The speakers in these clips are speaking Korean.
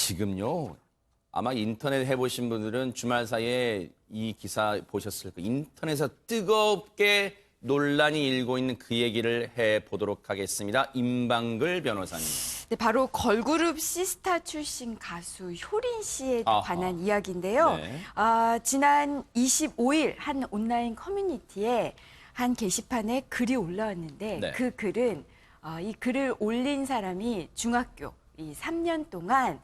지금요. 아마 인터넷 해보신 분들은 주말 사이에 이 기사 보셨을 거예요. 인터넷에서 뜨겁게 논란이 일고 있는 그 얘기를 해보도록 하겠습니다. 임방글 변호사님. 네, 바로 걸그룹 시스타 출신 가수 효린 씨에 아하. 관한 이야기인데요. 네. 지난 25일 한 온라인 커뮤니티에 한 게시판에 글이 올라왔는데 네. 그 글은 이 글을 올린 사람이 중학교 이 3년 동안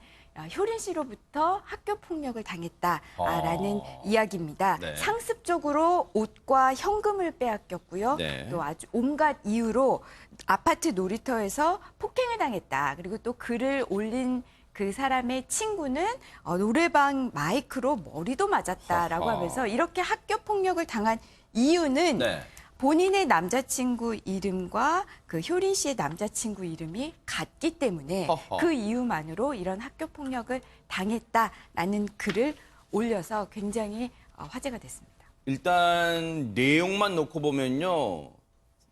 효린 씨로부터 학교 폭력을 당했다라는 이야기입니다. 네. 상습적으로 옷과 현금을 빼앗겼고요. 네. 또 아주 온갖 이유로 아파트 놀이터에서 폭행을 당했다. 그리고 또 글을 올린 그 사람의 친구는 노래방 마이크로 머리도 맞았다라고 허허. 하면서 이렇게 학교 폭력을 당한 이유는 네. 본인의 남자친구 이름과 그 효린 씨의 남자친구 이름이 같기 때문에 허허. 그 이유만으로 이런 학교 폭력을 당했다라는 글을 올려서 굉장히 화제가 됐습니다. 일단 내용만 놓고 보면요.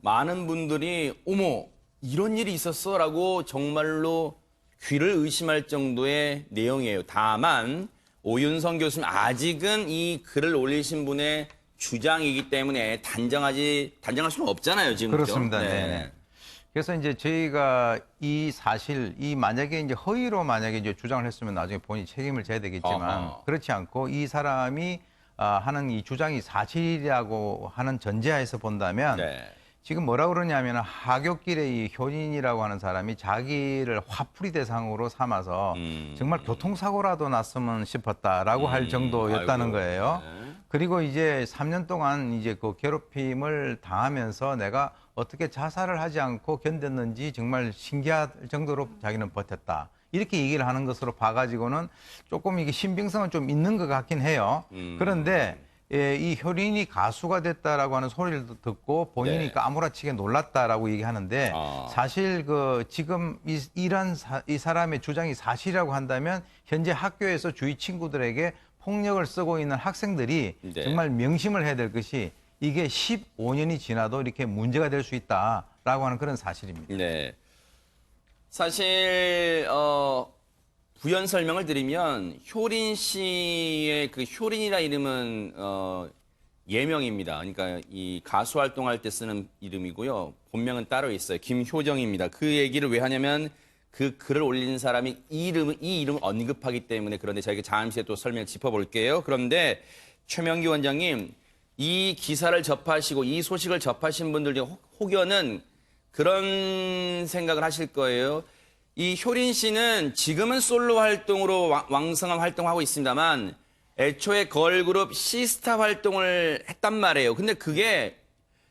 많은 분들이 어머 이런 일이 있었어라고 정말로 귀를 의심할 정도의 내용이에요. 다만 오윤성 교수님 아직은 이 글을 올리신 분의 주장이기 때문에 단정할 수는 없잖아요, 지금. 그렇습니다. 그죠? 네. 그래서 이제 저희가 이 사실, 만약에 이제 허위로 만약에 이제 주장을 했으면 나중에 본인이 책임을 져야 되겠지만 어허. 그렇지 않고 이 사람이 하는 이 주장이 사실이라고 하는 전제하에서 본다면 네. 지금 뭐라 그러냐면 하굣길에 이 효진이라고 하는 사람이 자기를 화풀이 대상으로 삼아서 정말 교통사고라도 났으면 싶었다라고 할 정도였다는 아이고. 거예요. 네. 그리고 이제 3년 동안 이제 그 괴롭힘을 당하면서 내가 어떻게 자살을 하지 않고 견뎠는지 정말 신기할 정도로 자기는 버텼다. 이렇게 얘기를 하는 것으로 봐가지고는 조금 이게 신빙성은 좀 있는 것 같긴 해요. 그런데 이 효린이 가수가 됐다라고 하는 소리를 듣고 본인이 네. 까무라치게 놀랐다라고 얘기하는데 사실 그 지금 이 사람의 주장이 사실이라고 한다면 현재 학교에서 주위 친구들에게 폭력을 쓰고 있는 학생들이 네. 정말 명심을 해야 될 것이 이게 15년이 지나도 이렇게 문제가 될 수 있다라고 하는 그런 사실입니다. 네. 사실 부연 설명을 드리면 효린 씨의 그 효린이라 이름은 예명입니다. 그러니까 이 가수 활동할 때 쓰는 이름이고요. 본명은 따로 있어요. 김효정입니다. 그 얘기를 왜 하냐면 그 글을 올린 사람이 이 이름을 언급하기 때문에 그런데 저희가 잠시 또 설명을 짚어볼게요. 그런데 최명기 원장님, 이 기사를 접하시고 이 소식을 접하신 분들 중에 혹여는 그런 생각을 하실 거예요. 이 효린 씨는 지금은 솔로 활동으로 왕성한 활동하고 있습니다만 애초에 걸그룹 시스타 활동을 했단 말이에요. 근데 그게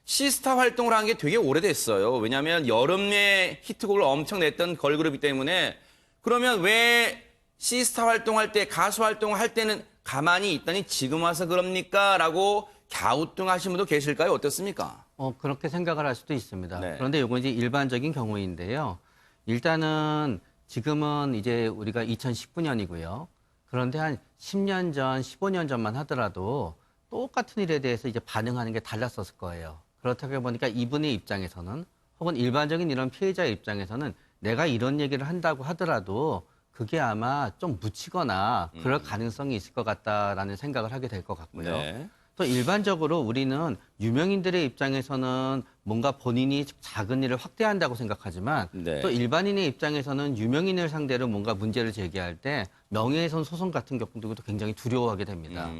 시스타 활동을 한 게 되게 오래됐어요. 왜냐하면 여름에 히트곡을 엄청 냈던 걸그룹이기 때문에 그러면 왜 시스타 활동할 때 가수 활동할 때는 가만히 있더니 지금 와서 그럽니까? 라고 갸우뚱하신 분도 계실까요? 어떻습니까? 그렇게 생각을 할 수도 있습니다. 네. 그런데 이건 이제 일반적인 경우인데요. 일단은 지금은 이제 우리가 2019년이고요. 그런데 한 10년 전, 15년 전만 하더라도 똑같은 일에 대해서 이제 반응하는 게 달랐었을 거예요. 그렇다 보니까 이분의 입장에서는 혹은 일반적인 이런 피해자의 입장에서는 내가 이런 얘기를 한다고 하더라도 그게 아마 좀 묻히거나 그럴 가능성이 있을 것 같다라는 생각을 하게 될 것 같고요. 네. 또 일반적으로 우리는 유명인들의 입장에서는 뭔가 본인이 작은 일을 확대한다고 생각하지만 네. 또 일반인의 입장에서는 유명인을 상대로 뭔가 문제를 제기할 때 명예훼손 소송 같은 경우도 굉장히 두려워하게 됩니다.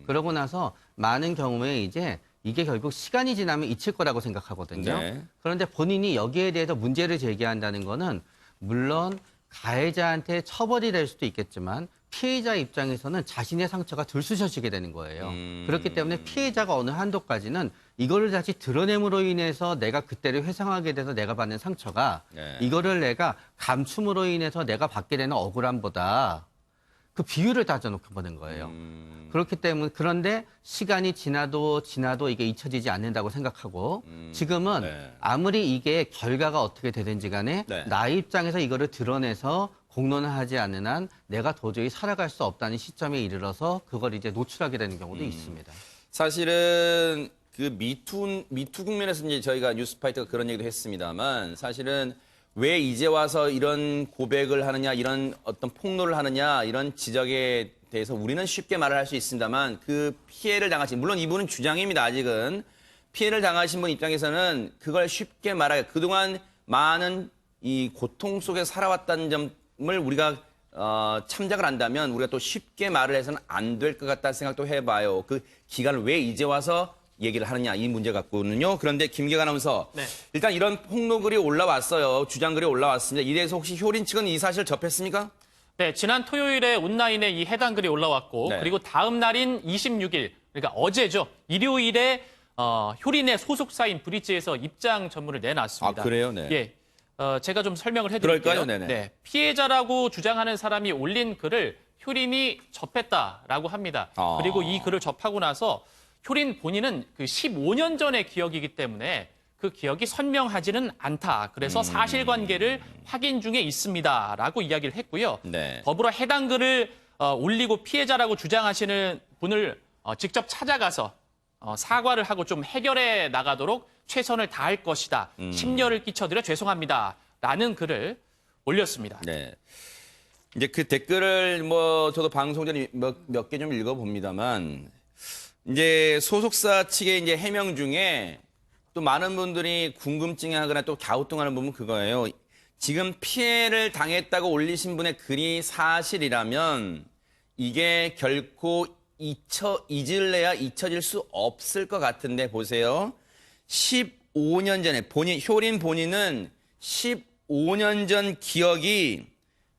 그러고 나서 많은 경우에 이제 이게 결국 시간이 지나면 잊힐 거라고 생각하거든요. 네. 그런데 본인이 여기에 대해서 문제를 제기한다는 거는 물론 가해자한테 처벌이 될 수도 있겠지만 피해자 입장에서는 자신의 상처가 들쑤셔지게 되는 거예요. 그렇기 때문에 피해자가 어느 한도까지는 이거를 다시 드러냄으로 인해서 내가 그때를 회상하게 돼서 내가 받는 상처가 네. 이거를 내가 감춤으로 인해서 내가 받게 되는 억울함보다 그 비율을 따져놓고 보는 거예요. 그렇기 때문에 그런데 시간이 지나도 이게 잊혀지지 않는다고 생각하고 지금은 네. 아무리 이게 결과가 어떻게 되든지 간에 네. 나의 입장에서 이거를 드러내서 공론을 하지 않는 한 내가 도저히 살아갈 수 없다는 시점에 이르러서 그걸 이제 노출하게 되는 경우도 있습니다. 사실은 그 미투 국면에서 이제 저희가 뉴스파이터가 그런 얘기도 했습니다만 사실은 왜 이제 와서 이런 고백을 하느냐, 이런 어떤 폭로를 하느냐, 이런 지적에 대해서 우리는 쉽게 말을 할 수 있습니다만 그 피해를 당하신, 물론 이분은 주장입니다, 아직은. 피해를 당하신 분 입장에서는 그걸 쉽게 말하기, 그동안 많은 이 고통 속에 살아왔다는 점을 우리가 참작을 한다면 우리가 또 쉽게 말을 해서는 안 될 것 같다는 생각도 해봐요. 그 기간을 왜 이제 와서 얘기를 하느냐, 이 문제 갖고는요. 그런데 김기현 아나운서, 네. 일단 이런 폭로글이 올라왔어요. 주장글이 올라왔습니다. 이래서 혹시 효린 측은 이 사실 접했습니까? 네, 지난 토요일에 온라인에 이 해당 글이 올라왔고 네. 그리고 다음 날인 26일, 그러니까 어제죠. 일요일에 효린의 소속사인 브릿지에서 입장 전문을 내놨습니다. 아, 그래요? 네. 예. 제가 좀 설명을 해드릴게요. 그럴까요? 네네. 네, 피해자라고 주장하는 사람이 올린 글을 효린이 접했다라고 합니다. 아. 그리고 이 글을 접하고 나서 효린 본인은 그 15년 전의 기억이기 때문에 그 기억이 선명하지는 않다. 그래서 사실관계를 확인 중에 있습니다라고 이야기를 했고요. 네. 더불어 해당 글을 올리고 피해자라고 주장하시는 분을 직접 찾아가서 사과를 하고 좀 해결해 나가도록 최선을 다할 것이다. 심려를 끼쳐드려 죄송합니다. 라는 글을 올렸습니다. 네. 이제 그 댓글을 뭐 저도 방송 전에 몇 개 좀 읽어봅니다만 이제 소속사 측의 이제 해명 중에 또 많은 분들이 궁금증하거나 또 갸우뚱하는 부분은 그거예요. 지금 피해를 당했다고 올리신 분의 글이 사실이라면 이게 결코 잊을래야 잊혀질 수 없을 것 같은데 보세요. 15년 전에 효린 본인은 15년 전 기억이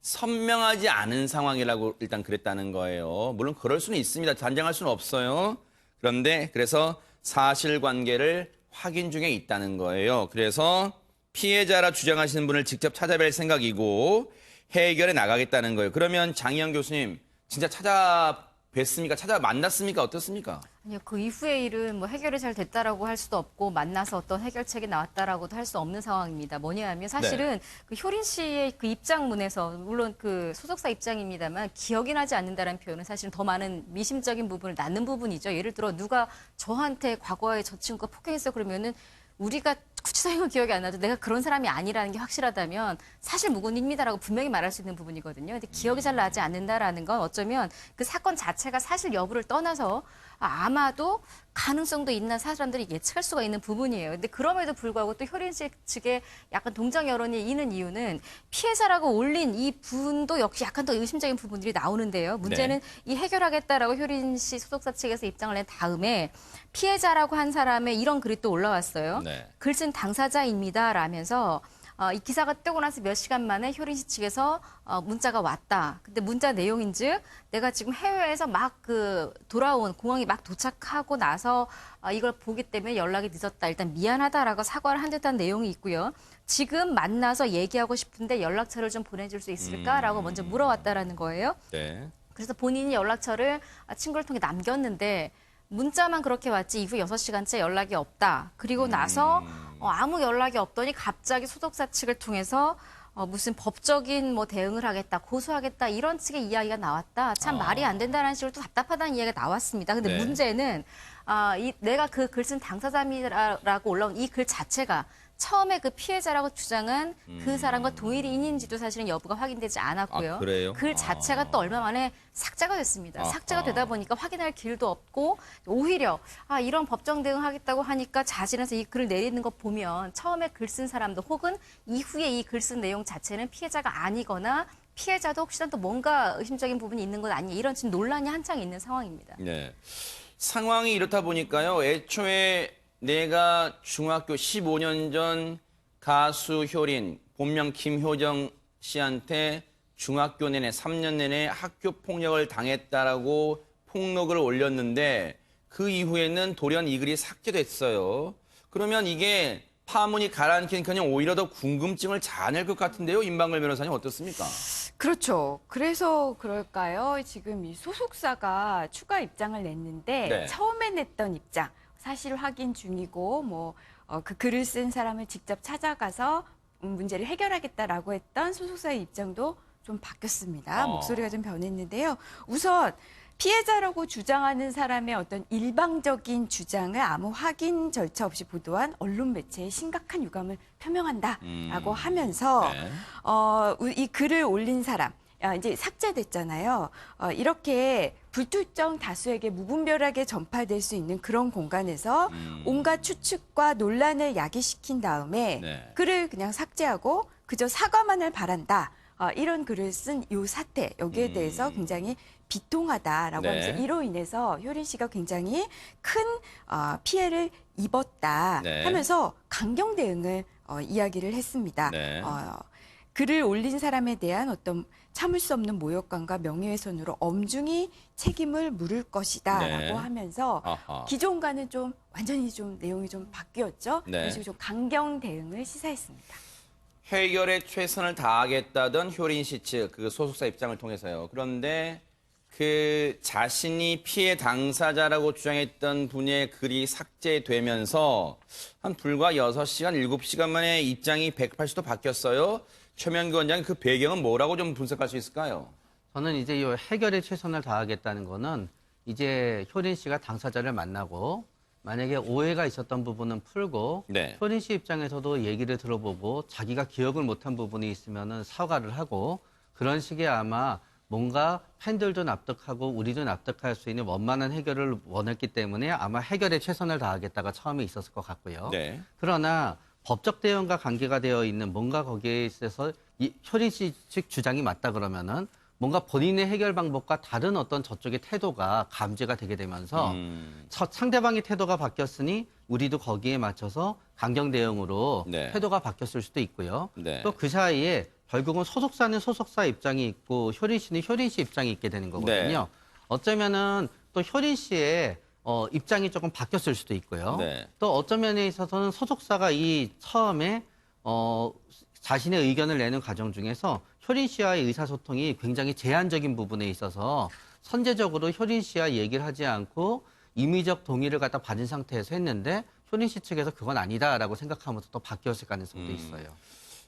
선명하지 않은 상황이라고 일단 그랬다는 거예요. 물론 그럴 수는 있습니다. 단정할 수는 없어요. 그런데 그래서 사실관계를 확인 중에 있다는 거예요. 그래서 피해자라 주장하시는 분을 직접 찾아뵐 생각이고 해결해 나가겠다는 거예요. 그러면 장희영 교수님 진짜 찾아뵀습니까? 찾아 만났습니까? 어떻습니까? 아니요, 그 이후의 일은 뭐 해결이 잘 됐다라고 할 수도 없고 만나서 어떤 해결책이 나왔다라고도 할 수 없는 상황입니다. 뭐냐 하면 사실은 그 효린 씨의 그 입장문에서 물론 그 소속사 입장입니다만 기억이 나지 않는다는 표현은 사실은 더 많은 미심적인 부분을 낳는 부분이죠. 예를 들어 누가 저한테 과거에 저 친구가 폭행했어 그러면은 우리가 구체적인 기억이 안 나도 내가 그런 사람이 아니라는 게 확실하다면 사실 무근입니다라고 분명히 말할 수 있는 부분이거든요. 근데 기억이 잘 나지 않는다라는 건 어쩌면 그 사건 자체가 사실 여부를 떠나서 아마도 가능성도 있는 사람들이 예측할 수가 있는 부분이에요. 근데 그럼에도 불구하고 또 효린 씨 측에 약간 동정 여론이 있는 이유는 피해자라고 올린 이 분도 역시 약간 더 의심적인 부분들이 나오는데요. 문제는 이 해결하겠다라고 효린 씨 소속사 측에서 입장을 낸 다음에 피해자라고 한 사람의 이런 글이 또 올라왔어요. 네. 글쓴 당사자입니다. 라면서 이 기사가 뜨고 나서 몇 시간 만에 효린 씨 측에서 문자가 왔다. 근데 문자 내용인즉 내가 지금 해외에서 막 돌아온 공항에 막 도착하고 나서 이걸 보기 때문에 연락이 늦었다. 일단 미안하다라고 사과를 한 듯한 내용이 있고요. 지금 만나서 얘기하고 싶은데 연락처를 좀 보내줄 수 있을까라고 먼저 물어왔다라는 거예요. 네. 그래서 본인이 연락처를 친구를 통해 남겼는데 문자만 그렇게 왔지 이후 6시간째 연락이 없다. 그리고 나서 아무 연락이 없더니 갑자기 소속사 측을 통해서 무슨 법적인 뭐 대응을 하겠다, 고소하겠다 이런 측의 이야기가 나왔다. 참 말이 안 된다는 식으로 또 답답하다는 이야기가 나왔습니다. 근데 네. 문제는 내가 그 글 쓴 당사자라고 올라온 이 글 자체가 처음에 그 피해자라고 주장한 그 사람과 동일인인지도 사실은 여부가 확인되지 않았고요. 아, 그래요? 글 자체가 또 얼마 만에 삭제가 됐습니다. 삭제가 되다 보니까 확인할 길도 없고 오히려 이런 법정 대응하겠다고 하니까 자진해서 이 글을 내리는 거 보면 처음에 글 쓴 사람도 혹은 이후에 이 글 쓴 내용 자체는 피해자가 아니거나 피해자도 혹시나 또 뭔가 의심적인 부분이 있는 건 아니냐 이런 지금 논란이 한창 있는 상황입니다. 네. 상황이 이렇다 보니까요. 애초에 내가 중학교 15년 전 가수 효린, 본명 김효정 씨한테 중학교 내내 3년 내내 학교 폭력을 당했다라고 폭로글을 올렸는데 그 이후에는 돌연 이 글이 삭제됐어요. 그러면 이게 파문이 가라앉긴커녕 오히려 더 궁금증을 자아낼 것 같은데요. 임방글 변호사님 어떻습니까? 그렇죠. 그래서 그럴까요? 지금 이 소속사가 추가 입장을 냈는데 네. 처음에 냈던 입장 사실 확인 중이고 그 글을 쓴 사람을 직접 찾아가서 문제를 해결하겠다라고 했던 소속사의 입장도 좀 바뀌었습니다. 목소리가 좀 변했는데요. 우선 피해자라고 주장하는 사람의 어떤 일방적인 주장을 아무 확인 절차 없이 보도한 언론 매체에 심각한 유감을 표명한다라고 하면서 네. 이 글을 올린 사람 이제 삭제됐잖아요. 이렇게 불특정 다수에게 무분별하게 전파될 수 있는 그런 공간에서 온갖 추측과 논란을 야기시킨 다음에 네. 글을 그냥 삭제하고 그저 사과만을 바란다. 이런 글을 쓴 이 사태 여기에 대해서 굉장히 비통하다라고 네. 하면서 이로 인해서 효린 씨가 굉장히 큰 피해를 입었다 네. 하면서 강경 대응을 이야기를 했습니다. 네. 글을 올린 사람에 대한 어떤 참을 수 없는 모욕감과 명예훼손으로 엄중히 책임을 물을 것이다라고 네. 하면서 아하. 기존과는 좀 완전히 좀 내용이 좀 바뀌었죠. 네. 그래서 좀 강경 대응을 시사했습니다. 해결에 최선을 다하겠다던 효린 씨 측 그 소속사 입장을 통해서요. 그런데 그 자신이 피해 당사자라고 주장했던 분의 글이 삭제되면서 한 불과 6시간, 7시간 만에 입장이 180도 바뀌었어요. 최명기 원장님 그 배경은 뭐라고 좀 분석할 수 있을까요? 저는 이제 이 해결에 최선을 다하겠다는 거는 이제 효린 씨가 당사자를 만나고 만약에 오해가 있었던 부분은 풀고 네. 효린 씨 입장에서도 얘기를 들어보고 자기가 기억을 못한 부분이 있으면은 사과를 하고 그런 식의 아마 뭔가 팬들도 납득하고 우리도 납득할 수 있는 원만한 해결을 원했기 때문에 아마 해결에 최선을 다하겠다가 처음에 있었을 것 같고요. 네. 그러나 법적 대응과 관계가 되어 있는 뭔가 거기에 있어서 이 효린 씨 측 주장이 맞다 그러면은 뭔가 본인의 해결 방법과 다른 어떤 저쪽의 태도가 감지가 되게 되면서 상대방의 태도가 바뀌었으니 우리도 거기에 맞춰서 강경 대응으로 네. 태도가 바뀌었을 수도 있고요. 네. 또 그 사이에 결국은 소속사는 소속사 입장이 있고 효린 씨는 효린 씨 입장이 있게 되는 거거든요. 네. 어쩌면은 또 효린 씨의 입장이 조금 바뀌었을 수도 있고요. 네. 또 어떤 면에 있어서는 소속사가 이 처음에 자신의 의견을 내는 과정 중에서 효린 씨와의 의사소통이 굉장히 제한적인 부분에 있어서 선제적으로 효린 씨와 얘기를 하지 않고 임의적 동의를 갖다 받은 상태에서 했는데 효린 씨 측에서 그건 아니다라고 생각하면서 또 바뀌었을 가능성도 있어요.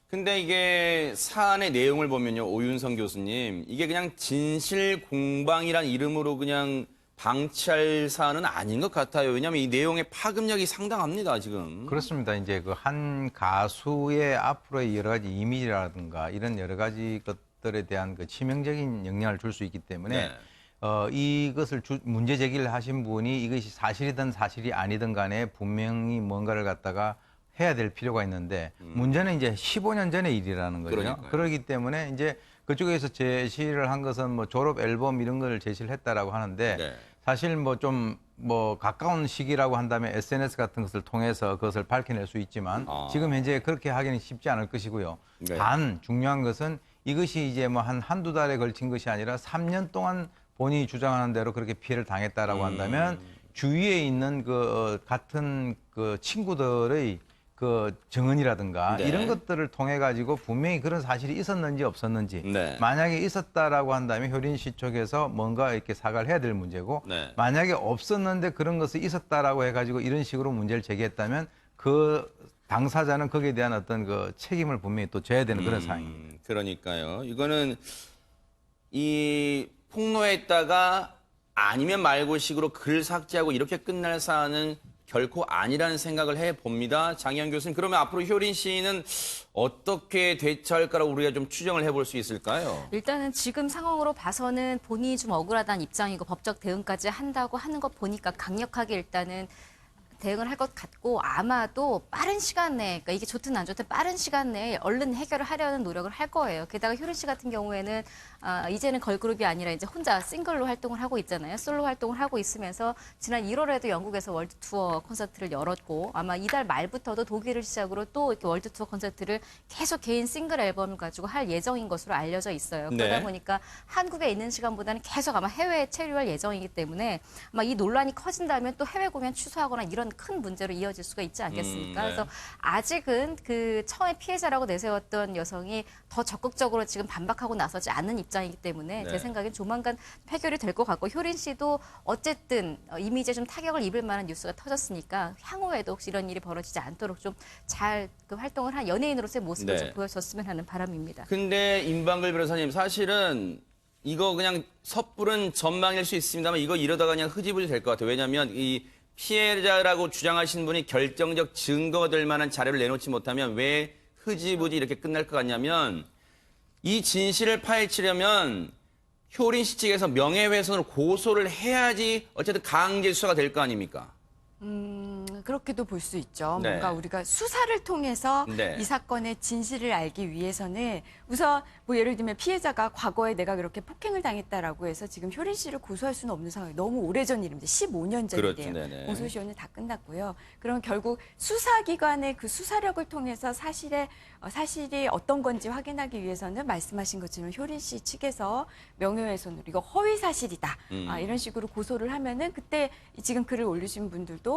근데 이게 사안의 내용을 보면요, 오윤성 교수님, 이게 그냥 진실 공방이란 이름으로 그냥 방치할 사안은 아닌 것 같아요. 왜냐하면 이 내용의 파급력이 상당합니다, 지금. 그렇습니다. 이제 그 한 가수의 앞으로의 여러 가지 이미지라든가 이런 여러 가지 것들에 대한 그 치명적인 영향을 줄 수 있기 때문에 네. 이것을 문제 제기를 하신 분이 이것이 사실이든 사실이 아니든 간에 분명히 뭔가를 갖다가 해야 될 필요가 있는데 문제는 이제 15년 전의 일이라는 거죠. 그러니까요. 그렇기 때문에 이제 그쪽에서 제시를 한 것은 뭐 졸업 앨범 이런 걸 제시를 했다라고 하는데 네. 사실 뭐 좀 가까운 시기라고 한다면 SNS 같은 것을 통해서 그것을 밝혀낼 수 있지만 지금 현재 그렇게 하기는 쉽지 않을 것이고요. 네. 단 중요한 것은 이것이 이제 뭐 한두 달에 걸친 것이 아니라 3년 동안 본인이 주장하는 대로 그렇게 피해를 당했다라고 한다면 주위에 있는 같은 그 친구들의 그 증언이라든가 네. 이런 것들을 통해 가지고 분명히 그런 사실이 있었는지 없었는지 네. 만약에 있었다라고 한다면 효린 씨 쪽에서 뭔가 이렇게 사과를 해야 될 문제고 네. 만약에 없었는데 그런 것이 있었다라고 해가지고 이런 식으로 문제를 제기했다면 그 당사자는 거기에 대한 어떤 그 책임을 분명히 또 져야 되는 그런 상황입니다. 그러니까요. 이거는 이 폭로했다가 아니면 말고식으로 글 삭제하고 이렇게 끝날 사안은 결코 아니라는 생각을 해봅니다. 장희영 교수님, 그러면 앞으로 효린 씨는 어떻게 대처할까라고 우리가 좀 추정을 해볼 수 있을까요? 일단은 지금 상황으로 봐서는 본인이 좀 억울하다는 입장이고 법적 대응까지 한다고 하는 것 보니까 강력하게 일단은 대응을 할 것 같고 아마도 빠른 시간 내에 그러니까 이게 좋든 안 좋든 빠른 시간 내에 얼른 해결을 하려는 노력을 할 거예요. 게다가 효린 씨 같은 경우에는 이제는 걸그룹이 아니라 이제 혼자 싱글로 활동을 하고 있잖아요. 솔로 활동을 하고 있으면서 지난 1월에도 영국에서 월드 투어 콘서트를 열었고 아마 이달 말부터도 독일을 시작으로 또 이렇게 월드 투어 콘서트를 계속 개인 싱글 앨범을 가지고 할 예정인 것으로 알려져 있어요. 그러다 네. 보니까 한국에 있는 시간보다는 계속 아마 해외에 체류할 예정이기 때문에 아마 이 논란이 커진다면 또 해외 공연 취소하거나 이런 큰 문제로 이어질 수가 있지 않겠습니까? 네. 그래서 아직은 그 처음에 피해자라고 내세웠던 여성이 더 적극적으로 지금 반박하고 나서지 않는 입장이기 때문에 네. 제 생각엔 조만간 해결이 될 것 같고 효린 씨도 어쨌든 이미지에 좀 타격을 입을 만한 뉴스가 터졌으니까 향후에도 혹시 이런 일이 벌어지지 않도록 좀 잘 그 활동을 한 연예인으로서의 모습을 네. 좀 보여줬으면 하는 바람입니다. 근데 임방글 변호사님, 사실은 이거 그냥 섣부른 전망일 수 있습니다만 이거 이러다가 그냥 흐지부지 될 것 같아요. 왜냐하면 이 피해자라고 주장하신 분이 결정적 증거가 될 만한 자료를 내놓지 못하면 왜 흐지부지 이렇게 끝날 것 같냐면 이 진실을 파헤치려면 효린 씨 측에서 명예훼손으로 고소를 해야지 어쨌든 강제 수사가 될 거 아닙니까? 그렇게도 볼 수 있죠. 네. 뭔가 우리가 수사를 통해서 네. 이 사건의 진실을 알기 위해서는 우선 뭐 예를 들면 피해자가 과거에 내가 그렇게 폭행을 당했다라고 해서 지금 효린 씨를 고소할 수는 없는 상황이 너무 오래전 일입니다. 15년 그렇죠. 전인데요. 네네. 공소시효는 다 끝났고요. 그럼 결국 수사기관의 그 수사력을 통해서 사실이 어떤 건지 확인하기 위해서는 말씀하신 것처럼 효린 씨 측에서 명예훼손으로 이거 허위 사실이다. 이런 식으로 고소를 하면은 그때 지금 글을 올리신 분도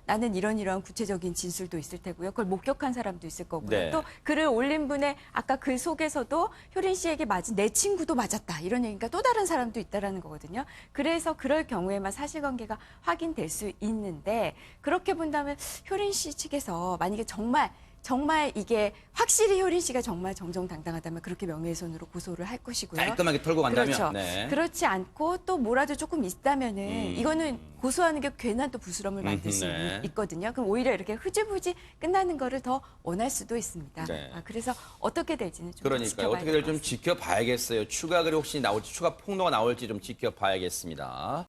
나는 이런 구체적인 진술도 있을 테고요. 그걸 목격한 사람도 있을 거고요. 네. 또 글을 올린 분의 아까 글 속에서도 효린 씨에게 맞은 내 친구도 맞았다. 이런 얘기니까 또 다른 사람도 있다라는 거거든요. 그래서 그럴 경우에만 사실관계가 확인될 수 있는데 그렇게 본다면 효린 씨 측에서 만약에 정말 이게 확실히 효린 씨가 정말 정정당당하다면 그렇게 명예훼손으로 고소를 할 것이고요. 깔끔하게 털고 간다면. 그렇죠. 네. 그렇지 않고 또 뭐라도 조금 있다면은 이거는 고소하는 게 괜한 또 부스럼을 만들 수 네. 있거든요. 그럼 오히려 이렇게 흐지부지 끝나는 거를 더 원할 수도 있습니다. 네. 그래서 어떻게 될지는 좀 그러니까요. 지켜봐야 어떻게 될것 될지 좀 지켜봐야겠어요. 추가 글이 혹시 나올지, 추가 폭로가 나올지 좀 지켜봐야겠습니다.